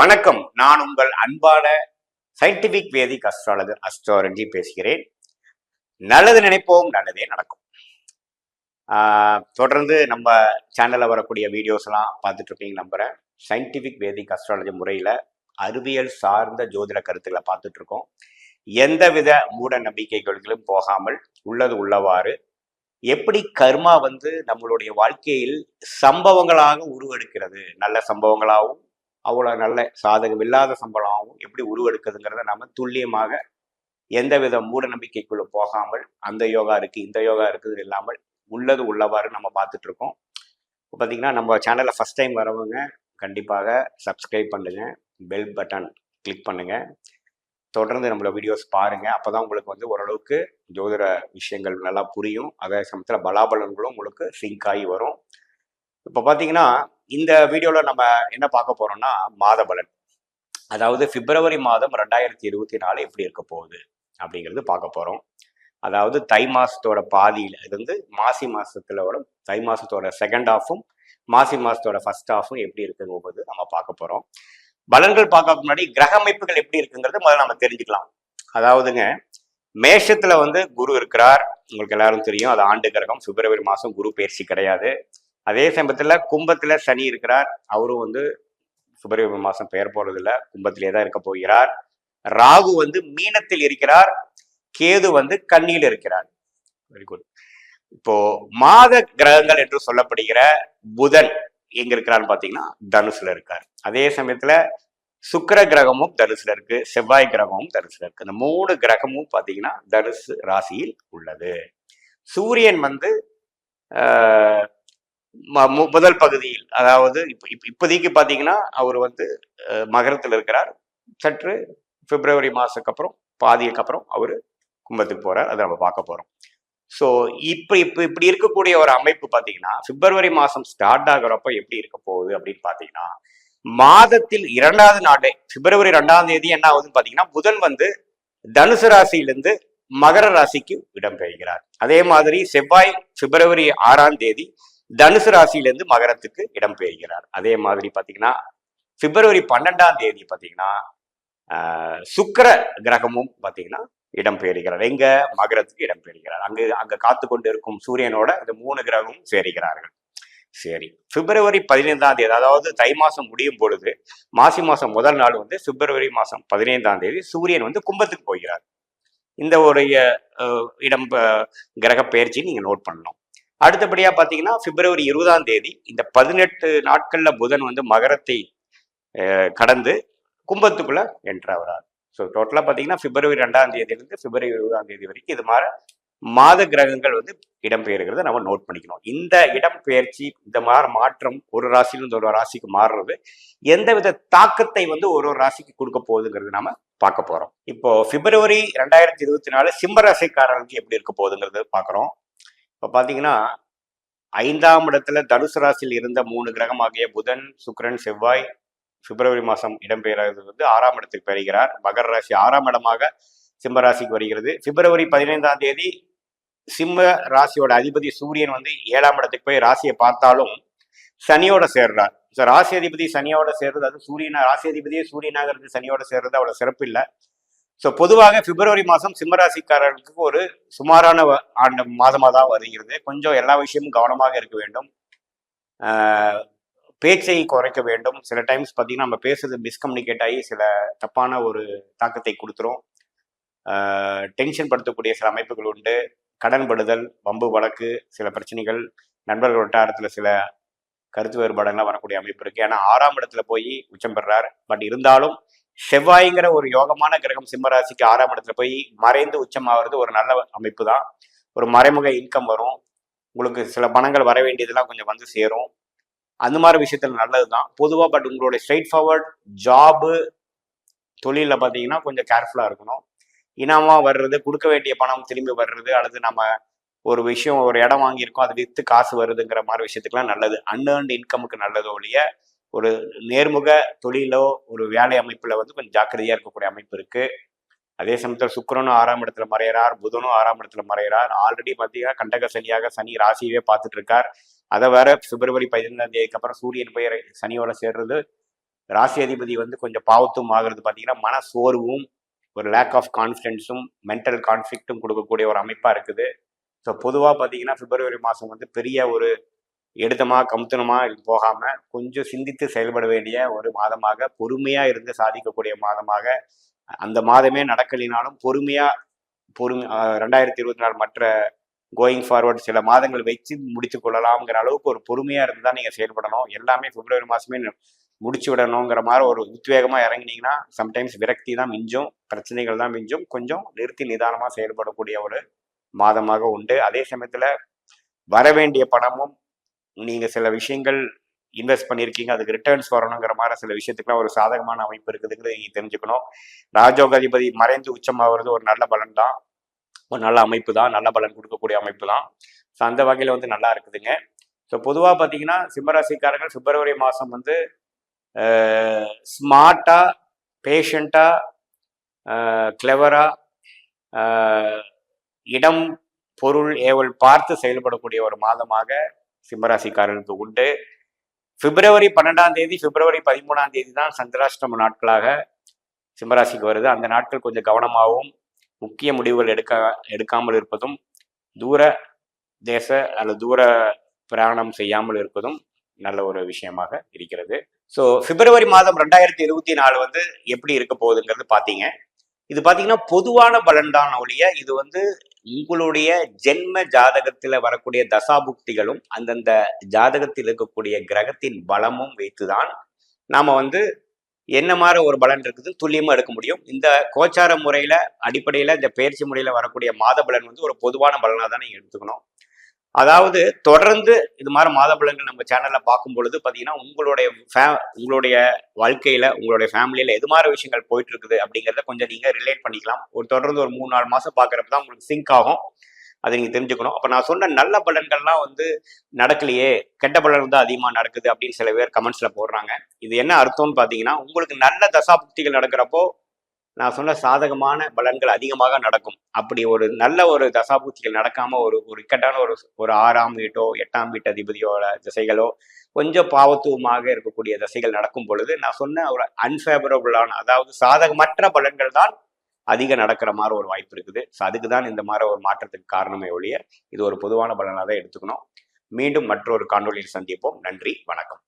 வணக்கம். நான் உங்கள் அன்பான சயின்டிபிக் வேதிக் அஸ்ட்ராலஜர் அஸ்ட்ராலஜி பேசுகிறேன். நல்லது நினைப்போம், நல்லதே நடக்கும். தொடர்ந்து நம்ம சேனல்ல வரக்கூடிய வீடியோஸ் எல்லாம் பார்த்துட்டு இருப்பீங்க நம்புறேன். சயின்டிபிக் வேதிக் அஸ்ட்ராலஜி முறையில அறிவியல் சார்ந்த ஜோதிட கருத்துக்களை பார்த்துட்டு இருக்கோம். எந்தவித மூட நம்பிக்கைகளும் போகாமல் உள்ளது உள்ளவாறு எப்படி கர்மா நம்மளுடைய வாழ்க்கையில் சம்பவங்களாக உருவெடுக்கிறது, நல்ல சம்பவங்களாகவும் அவ்வளோ நல்ல சாதகம் இல்லாத சம்பளமாகவும் எப்படி உருவெடுக்குதுங்கிறத நம்ம துல்லியமாக எந்தவித மூட நம்பிக்கைக்குள்ள போகாமல் அந்த யோகா இருக்கு இந்த யோகா இருக்குது இல்லாமல் உள்ளது உள்ளவாறு நம்ம பார்த்துட்டு இருக்கோம். இப்போ பார்த்தீங்கன்னா நம்ம சேனலில் ஃபர்ஸ்ட் டைம் வரவங்க கண்டிப்பாக சப்ஸ்கிரைப் பண்ணுங்க, பெல் பட்டன் கிளிக் பண்ணுங்க, தொடர்ந்து நம்மளோட வீடியோஸ் பாருங்க. அப்போதான் உங்களுக்கு ஓரளவுக்கு ஜோதிட விஷயங்கள் நல்லா புரியும். அதே சமயத்தில் பலாபலன்களும் உங்களுக்கு சிங்க் ஆகி வரும். இப்போ பார்த்தீங்கன்னா இந்த வீடியோவில் நம்ம என்ன பார்க்க போறோம்னா மாத பலன், அதாவது பிப்ரவரி மாதம் 2024 எப்படி இருக்க போகுது அப்படிங்கிறது பார்க்க போறோம். அதாவது தை மாசத்தோட பாதியில இருந்து மாசி மாசத்துல தை மாசத்தோட செகண்ட் ஹாஃபும் மாசி மாசத்தோட ஃபர்ஸ்ட் ஹாஃபும் எப்படி இருக்குங்கும்போது நம்ம பார்க்க போறோம். பலன்கள் பார்க்க முன்னாடி கிரக அமைப்புகள் எப்படி இருக்குங்கிறது முதல்ல நம்ம தெரிஞ்சுக்கலாம். அதாவதுங்க, மேஷத்துல குரு இருக்கிறார், உங்களுக்கு எல்லாரும் தெரியும். அது ஆண்டு கிரகம். பிப்ரவரி மாசம் குரு பயிற்சி கிடையாது. அதே சமயத்துல கும்பத்துல சனி இருக்கிறார். அவரும் பிப்ரவரி மாசம் பெயர் போறது இல்லை, கும்பத்திலே தான் இருக்க போகிறார். ராகு மீனத்தில் இருக்கிறார், கேது கன்னியில் இருக்கிறார். Very good. இப்போ மாத கிரகங்கள் என்று சொல்லப்படுகிற புதன் எங்க இருக்கிறான்னு பாத்தீங்கன்னா தனுசுல இருக்கார். அதே சமயத்துல சுக்கிர கிரகமும் தனுசுல இருக்கு, செவ்வாய் கிரகமும் தனுசுல இருக்கு. இந்த 3 கிரகமும் பாத்தீங்கன்னா தனுசு ராசியில் உள்ளது. சூரியன் முதல் பகுதியில், அதாவது இப்போதைக்கு பாத்தீங்கன்னா அவர் மகரத்தில் இருக்கிறார். சற்று பிப்ரவரி மாசத்துக்கு அப்புறம் பாதிக்கு அப்புறம் அவரு கும்பத்துக்கு போறார். அதை நம்ம பார்க்க போறோம். ஸோ இப்படி இருக்கக்கூடிய ஒரு அமைப்பு பாத்தீங்கன்னா பிப்ரவரி மாசம் ஸ்டார்ட் ஆகிறப்ப எப்படி இருக்க போகுது அப்படின்னு பாத்தீங்கன்னா, மாதத்தில் 2வது நாளே பிப்ரவரி 2ஆம் தேதி என்ன ஆகுதுன்னு பாத்தீங்கன்னா புதன் தனுசு ராசியிலிருந்து மகர ராசிக்கு இடம்பெறுகிறார். அதே மாதிரி செவ்வாய் பிப்ரவரி 6ஆம் தேதி தனுசு ராசியிலிருந்து மகரத்துக்கு இடம்பெறுகிறார். அதே மாதிரி பாத்தீங்கன்னா பிப்ரவரி 12ஆம் தேதி பாத்தீங்கன்னா சுக்கிர கிரகமும் பாத்தீங்கன்னா இடம்பெறுகிறார். எங்க மகரத்துக்கு இடம்பெறுகிறார். அங்க காத்து கொண்டு இருக்கும் சூரியனோட இந்த 3 கிரகமும் சேருகிறார்கள். சரி, பிப்ரவரி 15ஆம் தேதி, அதாவது தை மாசம் முடியும் பொழுது மாசி மாசம் முதல் நாள் பிப்ரவரி மாசம் 15ஆம் தேதி சூரியன் கும்பத்துக்கு போகிறார். இந்த ஒரு இடம் கிரக பயிற்சி நீங்க நோட் பண்ணணும். அடுத்தபடியா பாத்தீங்கன்னா பிப்ரவரி 20ஆம் தேதி இந்த 18 நாட்கள்ல புதன் மகரத்தை கடந்து கும்பத்துக்குள்ள என்ட்ராகிறார். ஸோ டோட்டலா பாத்தீங்கன்னா பிப்ரவரி 2ஆம் தேதியிலிருந்து பிப்ரவரி 20ஆம் தேதி வரைக்கும் இது மாதிரி மாத கிரகங்கள் இடம்பெயர்கிறத நம்ம நோட் பண்ணிக்கணும். இந்த இடம்பெயர்ச்சி, இந்த மாதிரி மாற்றம் ஒரு ராசியிலிருந்து ஒரு ராசிக்கு மாறுறது எந்தவித தாக்கத்தை ஒரு ராசிக்கு கொடுக்க போகுதுங்கிறது நாம பார்க்க போறோம். இப்போ பிப்ரவரி 2024 சிம்ம ராசிக்காரர்களுக்கு எப்படி இருக்க போகுதுங்கிறது பாக்குறோம். இப்போ பாத்தீங்கன்னா 5ஆம் இடத்துல தனுசு ராசியில் இருந்த 3 கிரகம் ஆகிய புதன், சுக்கிரன், செவ்வாய் பிப்ரவரி மாசம் இடம்பெயர்வது 6ஆம் இடத்துக்கு பெறுகிறார். மகர ராசி 6ஆம் இடமாக சிம்ம ராசிக்கு வருகிறது. பிப்ரவரி 15ஆம் தேதி சிம்ம ராசியோட அதிபதி சூரியன் 7ஆம் இடத்துக்கு போய் ராசியை பார்த்தாலும் சனியோட சேர்றார். ராசி அதிபதி சனியோட சேர்றது, அது சூரியனா ராசி அதிபதியே சூரியனாக இருந்து சனியோட சேர்றது அவ்வளவு சிறப்பு இல்லை. ஸோ பொதுவாக பிப்ரவரி மாதம் சிம்மராசிக்காரர்களுக்கு ஒரு சுமாரான மாதமாக தான் வருகிறது. கொஞ்சம் எல்லா விஷயமும் கவனமாக இருக்க வேண்டும், பேச்சை குறைக்க வேண்டும். சில டைம்ஸ் பார்த்தீங்கன்னா நம்ம பேசுறது மிஸ்கம்யூனிகேட் ஆகி சில தப்பான ஒரு தாக்கத்தை கொடுத்துரும். டென்ஷன் படுத்தக்கூடிய சில அமைப்புகள் உண்டு. கடன்படுதல், வம்பு வழக்கு, சில பிரச்சனைகள், நண்பர்கள் வட்டாரத்தில் சில கருத்து வேறுபாடுகள்லாம் வரக்கூடிய அமைப்பு இருக்கு. ஏன்னா 6ஆம் இடத்துல போய் உச்சம் பெறார். பட் இருந்தாலும் செவ்வாய்ங்கிற ஒரு யோகமான கிரகம் சிம்மராசிக்கு 6ஆம் இடத்துல போய் மறைந்து உச்சமாகிறது ஒரு நல்ல அமைப்பு தான். ஒரு மறைமுக இன்கம் வரும், உங்களுக்கு சில பணங்கள் வர வேண்டியதெல்லாம் கொஞ்சம் சேரும். அந்த மாதிரி விஷயத்துல நல்லதுதான் பொதுவாக. பட் உங்களுடைய ஸ்ட்ரெயிட் ஃபார்வர்ட் ஜாபு, தொழிலில் பார்த்தீங்கன்னா கொஞ்சம் கேர்ஃபுல்லாக இருக்கணும். இனாமா வர்றது, கொடுக்க வேண்டிய பணம் திரும்பி வர்றது, அல்லது நம்ம ஒரு விஷயம் ஒரு இடம் வாங்கியிருக்கோம் அது விற்று காசு வருதுங்கிற மாதிரி விஷயத்துக்குலாம் நல்லது. அன்ஏர்ன்ட் இன்கமுக்கு நல்லதோ ஒழிய ஒரு நேர்முக தொழிலோ ஒரு வேலை அமைப்புல கொஞ்சம் ஜாக்கிரதையா இருக்கக்கூடிய அமைப்பு இருக்கு. அதே சமயத்தில் சுக்கிரனும் 6ஆம் இடத்துல மறையிறார், புதனும் 6ஆம் இடத்துல மறையிறார். ஆல்ரெடி பார்த்தீங்கன்னா கண்டக சனியாக சனி ராசியவே பார்த்துட்டு இருக்கார். அதை வேற பிப்ரவரி 15ஆம் தேதிக்கு அப்புறம் சூரியன் போய் சனியோட சேர்றது ராசி அதிபதி வந்து கொஞ்சம் பாவத்தும் ஆகிறது பார்த்தீங்கன்னா மன சோர்வும் ஒரு லேக் ஆஃப் கான்ஃபிடென்ஸும் மென்டல் கான்ஃப்ளிக்ட்டும் கொடுக்கக்கூடிய ஒரு அமைப்பாக இருக்குது. ஸோ பொதுவாக பார்த்தீங்கன்னா பிப்ரவரி மாதம் வந்து பெரிய ஒரு எடுத்தமா கமுத்தனமா போகாம கொஞ்சம் சிந்தித்து செயல்பட வேண்டிய ஒரு மாதமாக, பொறுமையா இருந்து சாதிக்கக்கூடிய மாதமாக, அந்த மாதமே நடக்கலினாலும் பொறுமையா 2024 மற்ற கோயிங் ஃபார்வர்ட் சில மாதங்கள் வச்சு முடித்து கொள்ளலாம்ங்கிற அளவுக்கு ஒரு பொறுமையா இருந்து தான் நீங்க செயல்படணும். எல்லாமே பிப்ரவரி மாசமே முடிச்சு விடணுங்கிற மாதிரி ஒரு உத்வேகமா இறங்கினீங்கன்னா சம்டைம்ஸ் விரக்தி தான் மிஞ்சும், பிரச்சனைகள் தான் மிஞ்சும். கொஞ்சம் நிறுத்தி நிதானமா செயல்படக்கூடிய ஒரு மாதமாக உண்டு. அதே சமயத்துல வர வேண்டிய பணமும் நீங்க சில விஷயங்கள் இன்வெஸ்ட் பண்ணியிருக்கீங்க, அதுக்கு ரிட்டர்ன்ஸ் வரணுங்கிற மாதிரி சில விஷயத்துக்குலாம் ஒரு சாதகமான அமைப்பு இருக்குதுங்கிறது நீங்க தெரிஞ்சுக்கணும். ராஜயோக அதிபதி மறைந்து உச்சமாகிறது ஒரு நல்ல பலன் தான், ஒரு நல்ல அமைப்பு தான், நல்ல பலன் கொடுக்கக்கூடிய அமைப்பு தான். ஸோ அந்த வகையில் வந்து நல்லா இருக்குதுங்க. ஸோ பொதுவாக பார்த்தீங்கன்னா சிம்மராசிக்காரர்கள் பிப்ரவரி மாதம் வந்து ஸ்மார்ட்டா, பேஷண்டா, கிளவரா, இடம் பொருள் ஏவல் பார்த்து செயல்படக்கூடிய ஒரு மாதமாக சிம்மராசிக்காரர்களுக்கு உண்டு. பிப்ரவரி 12ஆம் தேதி, பிப்ரவரி 13ஆம் தேதி தான் சந்திராஷ்டம நாட்களாக சிம்மராசிக்கு வருது. அந்த நாட்கள் கொஞ்சம் கவனமாகவும் முக்கிய முடிவுகள் எடுக்காமல் இருப்பதும், தூர தேச அல்லது தூர பிரயாணம் செய்யாமல் இருப்பதும் நல்ல ஒரு விஷயமாக இருக்கிறது. ஸோ பிப்ரவரி மாதம் 2024 வந்து எப்படி இருக்க போகுதுங்கிறது பார்த்தீங்க. இது பார்த்தீங்கன்னா பொதுவான பலன் தான் ஒழிய, இது வந்து உங்களுடைய ஜென்ம ஜாதகத்தில் வரக்கூடிய தசாபுக்திகளும் அந்தந்த ஜாதகத்தில் இருக்கக்கூடிய கிரகத்தின் பலமும் வைத்துதான் நாம வந்து என்ன மாதிரி ஒரு பலன் இருக்குது துல்லியமா எடுக்க முடியும். இந்த கோச்சார முறையில அடிப்படையில இந்த பயிற்சி முறையில வரக்கூடிய மாத பலன் வந்து ஒரு பொதுவான பலனாக தான் நீங்க எடுத்துக்கணும். அதாவது தொடர்ந்து இது மாதிரி மாத பலன்கள் நம்ம சேனல்ல பார்க்கும் பொழுது பார்த்தீங்கன்னா உங்களுடைய வாழ்க்கையில உங்களுடைய ஃபேமிலியில எது மாதிரி விஷயங்கள் போயிட்டு இருக்குது அப்படிங்கிறத கொஞ்சம் நீங்க ரிலேட் பண்ணிக்கலாம். தொடர்ந்து ஒரு 3-4 மாசம் பார்க்கறப்ப தான் உங்களுக்கு சிங்க் ஆகும். அதை நீங்க தெரிஞ்சுக்கணும். அப்ப நான் சொன்ன நல்ல பலன்கள்லாம் வந்து நடக்கலையே, கெட்ட பலன் தான் அதிகமா நடக்குது அப்படின்னு சில பேர் கமெண்ட்ஸ்ல போடுறாங்க. இது என்ன அர்த்தம்னு பாத்தீங்கன்னா, உங்களுக்கு நல்ல தசாபுக்திகள் நடக்கிறப்போ நான் சொன்ன சாதகமான பலன்கள் அதிகமாக நடக்கும். அப்படி ஒரு நல்ல ஒரு தசாபுக்திகள் நடக்காம ஒரு இக்கட்டான ஒரு 6ஆம் வீட்டோ 8ஆம் வீட்டு அதிபதியோட திசைகளோ கொஞ்சம் பாவத்துவமாக இருக்கக்கூடிய திசைகள் நடக்கும் பொழுது நான் சொன்ன ஒரு அன்ஃபேவரபுளான, அதாவது சாதகமற்ற பலன்கள் தான் அதிகம் நடக்கிற மாதிரி ஒரு வாய்ப்பு இருக்குது. ஸோ அதுக்கு தான் இந்த மாதிரி ஒரு மாற்றத்துக்கு காரணமே ஒழிய இது ஒரு பொதுவான பலனாக தான் எடுத்துக்கணும். மீண்டும் மற்றொரு காணொலியில் சந்திப்போம். நன்றி, வணக்கம்.